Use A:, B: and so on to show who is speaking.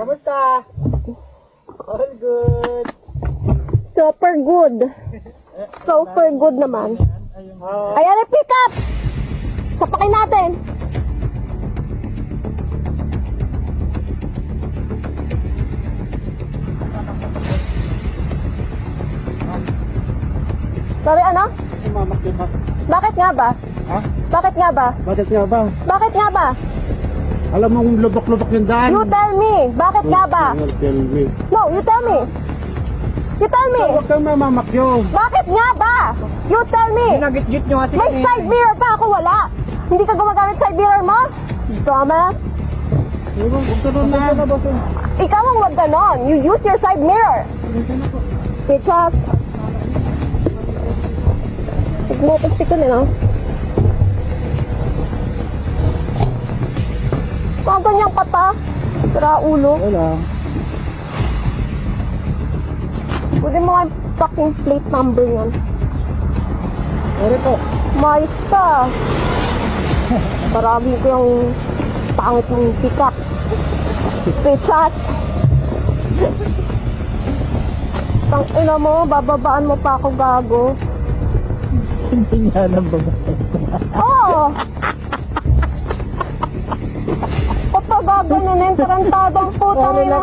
A: Kamusta? All good.
B: Super good. Super good naman. Ayan, pick up! Sapakin natin. Sorry, ano?
A: Mamakita.
B: Bakit nga ba?
A: Ha?
B: Bakit nga ba?
A: Bakit nga ba?
B: Bakit nga ba?
A: Alam mo lubok-lubok yung daan.
B: You tell me. Bakit nga ba?
A: Tell me.
B: No, you tell me. You tell me.
A: Huwag kang mamamakyo.
B: Bakit nga ba? You tell me.
A: Ginagit-git nyo kasi.
B: May side mirror pa, ako wala. Hindi ka gumagamit side mirror mo? Promise?
A: Huwag ka doon na.
B: Ikaw ang wag ganon. You use your side mirror. Bitches. Nagmotostick ko nila. Mga ganyang kata. Sira ulo.
A: Wala.
B: Pwede mo nga fucking plate number yan.
A: Ere po.
B: Mais ka. Marami ko yung pangit mong pick-up. Bitches. Tang ina mo, bababaan mo pa ako gago.
A: Hindi nga ng babae.
B: Oo! Kapag gaganunin, tarantadang putang ina.